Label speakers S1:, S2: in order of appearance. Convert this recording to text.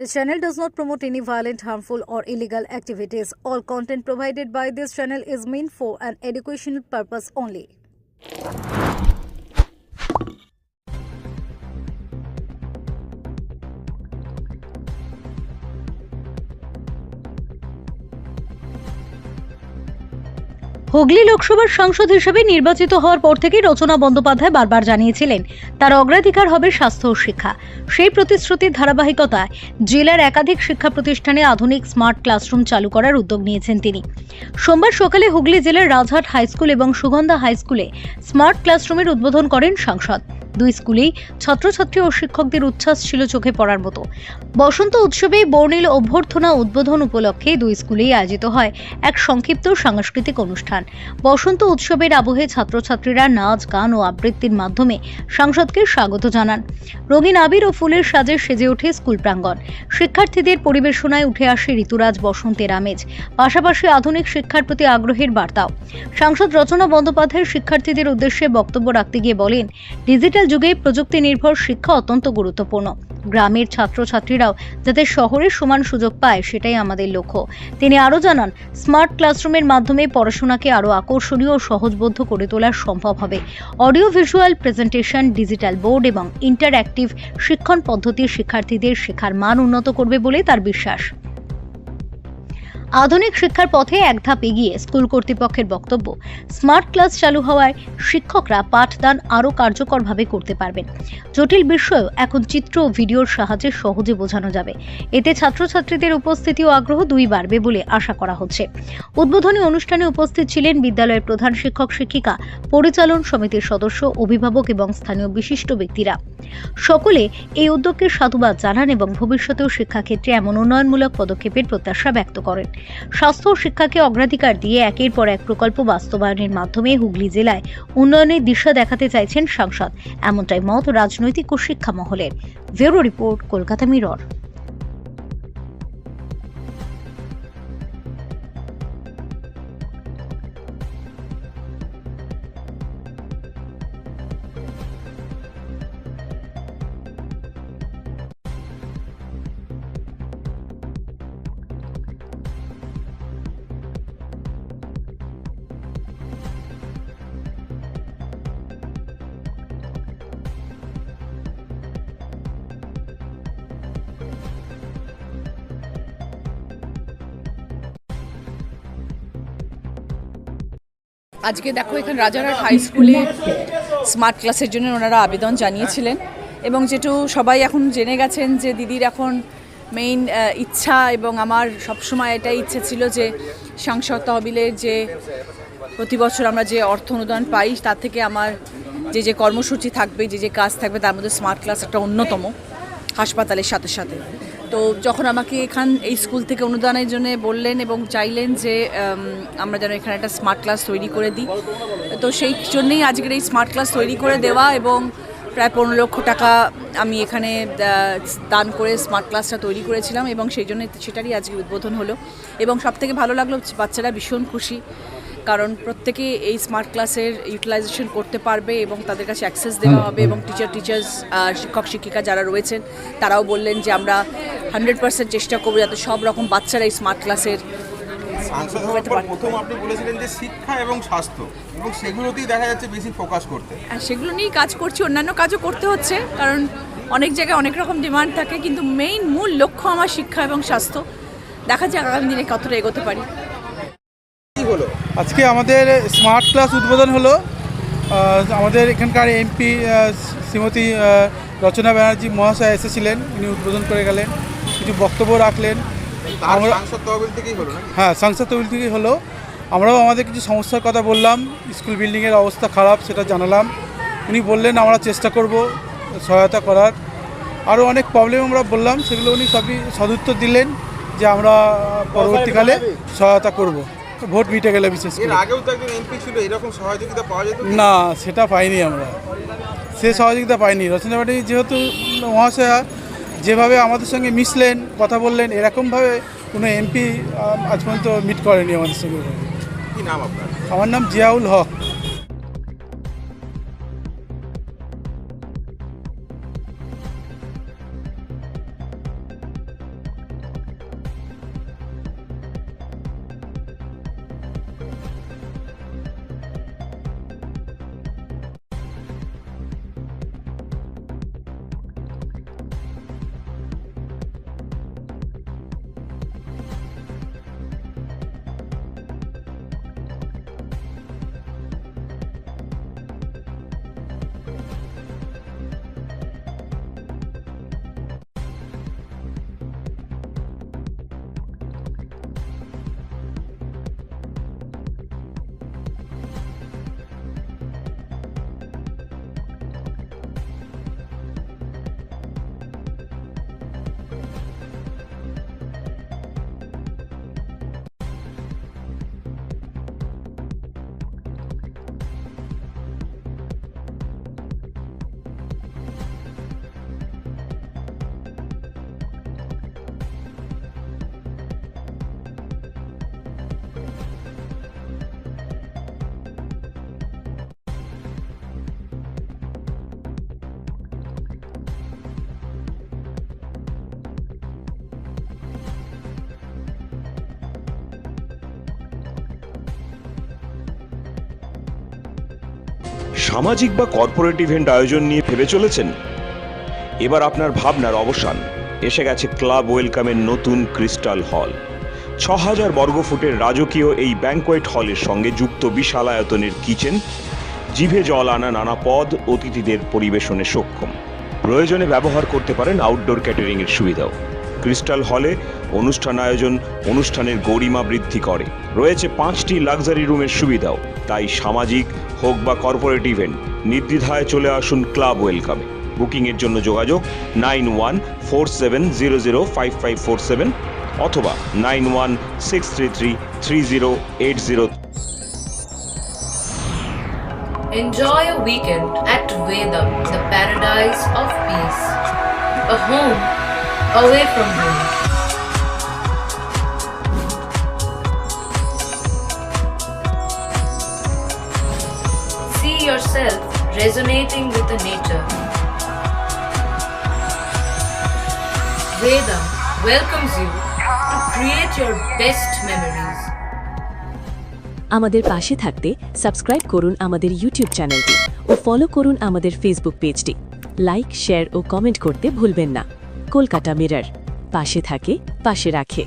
S1: This channel does not promote any violent, harmful, or illegal activities. All content provided by this channel is meant for an educational purpose only.
S2: Hooghly লোকসভার সাংসদ হিসেবে নির্বাচিত হওয়ার পর থেকে রচনা বন্দ্যোপাধ্যায় বারবার জানিয়েছিলেন তার অগ্রাধিকার হবে স্বাস্থ্য ও শিক্ষা। সেই প্রতিশ্রুতির ধারাবাহিকতায় জেলার একাধিক শিক্ষা প্রতিষ্ঠানে আধুনিক স্মার্ট ক্লাসরুম চালু করার উদ্যোগ নিয়েছেন তিনি। সোমবার সকালে হুগলি জেলার রাজহাট হাই স্কুল এবং সুগন্ধা হাই স্কুলে স্মার্ট ক্লাসরুমের উদ্বোধন করেন সাংসদ। দুই স্কুলেই ছাত্রছাত্রী ও শিক্ষকদের উচ্ছ্বাস ছিল চোখে পড়ার মতো। বসন্ত উৎসবে বর্ণিল অভ্যর্থনা উদ্বোধন উপলক্ষে দুই স্কুলেই আয়োজিত হয় এক সংক্ষিপ্ত সাংস্কৃতিক অনুষ্ঠান। বসন্ত উৎসবের আবহে ছাত্রছাত্রীরা নাচ, গান ও আবৃত্তির মাধ্যমে সাংসদকে স্বাগত জানান। রঙিন আবির ও ফুলের সাজে সেজে ওঠে স্কুল প্রাঙ্গণ। শিক্ষার্থীদের পরিবেশনায় উঠে আসে ঋতুরাজ বসন্তের আমেজ, পাশাপাশি আধুনিক শিক্ষার প্রতি আগ্রহের বার্তাও। সাংসদ রচনা বন্দ্যোপাধ্যায় শিক্ষার্থীদের উদ্দেশ্যে বক্তব্য রাখতে গিয়ে বলেন, ডিজিটাল যুগে প্রযুক্তি নির্ভর শিক্ষা অত্যন্ত গুরুত্বপূর্ণ। গ্রামের ছাত্রছাত্রীরাও যাতে শহরের সমান সুযোগ পায় সেটাই আমাদের লক্ষ্য। তিনি আরও জানান, স্মার্ট ক্লাসরুমের মাধ্যমে পড়াশোনাকে আরও আকর্ষণীয় ও সহজবোধ্য করে তোলা সম্ভব হবে। Audio visual presentation, digital board এবং ইন্টারঅ্যাক্টিভ শিক্ষণ পদ্ধতি শিক্ষার্থীদের শেখার মান উন্নত করবে বলে তার বিশ্বাস। আধুনিক শিক্ষার পথে এক ধাপ এগিয়ে স্কুল কর্তৃপক্ষের বক্তব্য, স্মার্ট ক্লাস চালু হওয়ায় শিক্ষকরা পাঠদান আরও কার্যকরভাবে করতে পারবেন। জটিল বিষয়ও এখন চিত্র ও ভিডিওর সাহায্যে সহজে বোঝানো যাবে। এতে ছাত্রছাত্রীদের উপস্থিতি ও আগ্রহ দুই বাড়বে বলে আশা করা হচ্ছে। উদ্বোধনী অনুষ্ঠানে উপস্থিত ছিলেন বিদ্যালয়ের প্রধান শিক্ষক শিক্ষিকা, পরিচালন সমিতির সদস্য, অভিভাবক এবং স্থানীয় বিশিষ্ট ব্যক্তিরা। সকলে এই উদ্যোগকে সাধুবাদ জানান এবং ভবিষ্যতেও শিক্ষাক্ষেত্রে এমন উন্নয়নমূলক পদক্ষেপের প্রত্যাশা ব্যক্ত করেন। স্বাস্থ্য ও শিক্ষাকে অগ্রাধিকার দিয়ে একের পর এক প্রকল্প বাস্তবায়নের মাধ্যমে হুগলি জেলায় উন্নয়নের দিশা দেখাতে চাইছেন সাংসদ, এমনটাই মত রাজনৈতিক ও শিক্ষা মহলের। Bureau report, Kolkata mirror.
S3: আজকে দেখো এখানে রাজারহাট হাই স্কুলে স্মার্ট ক্লাসের জন্য ওনারা আবেদন জানিয়েছিলেন এবং যেটু সবাই এখন জেনে গেছেন যে দিদির এখন মেইন ইচ্ছা এবং আমার সবসময় এটাই ইচ্ছে ছিল যে সাংসদ তহবিলের যে প্রতি বছর আমরা যে অর্থ অনুদান পাই তার থেকে আমার যে কর্মসূচি থাকবে, যে কাজ থাকবে তার মধ্যে স্মার্ট ক্লাস একটা অন্যতম, হাসপাতালের সাথে সাথে। তো যখন আমাকে এই স্কুল থেকে অনুদানের জন্য বললেন এবং চাইলেন যে আমরা যেন এখানে একটা স্মার্ট ক্লাস তৈরি করে দিই, তো সেই জন্যেই আজকের এই স্মার্ট ক্লাস তৈরি করে দেওয়া এবং প্রায় 15 লক্ষ টাকা আমি এখানে দান করে স্মার্ট ক্লাসটা তৈরি করেছিলাম এবং সেই জন্য সেটারই আজকে উদ্বোধন হলো। এবং সবথেকে ভালো লাগলো, বাচ্চারা ভীষণ খুশি, কারণ প্রত্যেকে এই স্মার্ট ক্লাসের ইউটিলাইজেশন করতে পারবে এবং তাদের কাছে অ্যাক্সেস দেওয়া হবে এবং টিচার্স শিক্ষক শিক্ষিকা যারা রয়েছেন তারাও বললেন যে আমরা 100% চেষ্টা করবো যাতে সব রকম বাচ্চারা এই স্মার্ট ক্লাসের।
S4: প্রথম আপনি বলেছিলেন যে শিক্ষা এবং স্বাস্থ্য, এবং সেগুলোতেই দেখা যাচ্ছে বেশি ফোকাস করতে।
S3: সেগুলো নিয়েই কাজ করছি, অন্যান্য কাজও করতে হচ্ছে, কারণ অনেক জায়গায় অনেক রকম ডিমান্ড থাকে, কিন্তু মূল লক্ষ্য আমার শিক্ষা এবং স্বাস্থ্য। দেখা যাক আগামী দিনে কতটা এগোতে পারি।
S5: আজকে আমাদের স্মার্ট ক্লাস উদ্বোধন হলো। আমাদের এখানকার এমপি শ্রীমতী রচনা ব্যানার্জি মহাশয় এসেছিলেন, উনি উদ্বোধন করে গেলেন, কিছু বক্তব্য রাখলেন। আমরা
S4: সাংসদ তহবিল থেকেই হলো,
S5: হ্যাঁ, সাংসদ তহবিল থেকেই হলো। আমরাও আমাদের কিছু সমস্যার কথা বললাম, স্কুল বিল্ডিংয়ের অবস্থা খারাপ সেটা জানালাম। উনি বললেন আমরা চেষ্টা করব সহায়তা করার। আরও অনেক প্রবলেম আমরা বললাম, সেগুলো উনি সবই সদুত্তর দিলেন যে আমরা পরবর্তীকালে সহায়তা করব। ভোট মিটে গেলে বিশেষ করে।
S4: আগেও তো একজন এমপি ছিল, এরকম সহযোগিতা পাওয়া যেত
S5: না? সেটা পাইনি আমরা, সে সহযোগিতা পাইনি। রচনা ব্যানার্জি যেহেতু মহাশয়া যেভাবে আমাদের সঙ্গে মিশলেন, কথা বললেন, এরকমভাবে কোনো এমপি আজ পর্যন্ত মিট করেনি আমাদের সঙ্গে।
S4: কি নাম আপনার?
S5: আমার নাম জিয়াউল হক।
S6: সামাজিক বা কর্পোরেট ইভেন্ট আয়োজন নিয়ে ভেবে চলেছেন? এবার আপনার ভাবনার অবসান। এসে গেছে ক্লাব ওয়েলকামের নতুন ক্রিস্টাল হল। ৬,০০০ বর্গফুটের রাজকীয় এই ব্যাংকোয়েট হলের সঙ্গে যুক্ত বিশাল আয়তনের কিচেন, জিভে জল আনা নানা পদ অতিথিদের পরিবেশনে সক্ষম। প্রয়োজনে ব্যবহার করতে পারেন আউটডোর ক্যাটারিংয়ের সুবিধাও। ক্রিস্টাল হলে অনুষ্ঠান আয়োজন অনুষ্ঠানের গরিমা বৃদ্ধি করে। রয়েছে 5টি লাক্সারি রুমের সুবিধাও। তাই সামাজিক হোক বা কর্পোরেট ইভেন্ট, নির্দ্বিধায় চলে আসুন ক্লাব ওয়েলকামে। বুকিংয়ের জন্য যোগাযোগ 9147005547 অথবা 9163333080।
S7: Enjoy a weekend at Vedam, the paradise of peace. A home away from home. See yourself resonating with the nature. Vedam welcomes you to create your best memories.
S8: আমাদের পাশে থাকতে সাবস্ক্রাইব করুন আমাদের ইউটিউব চ্যানেলটি ও ফলো করুন আমাদের Facebook পেজটি। Like, share ও comment করতে ভুলবেন না। কলকাতা মিরর, পাশে থাকে, পাশে রাখে।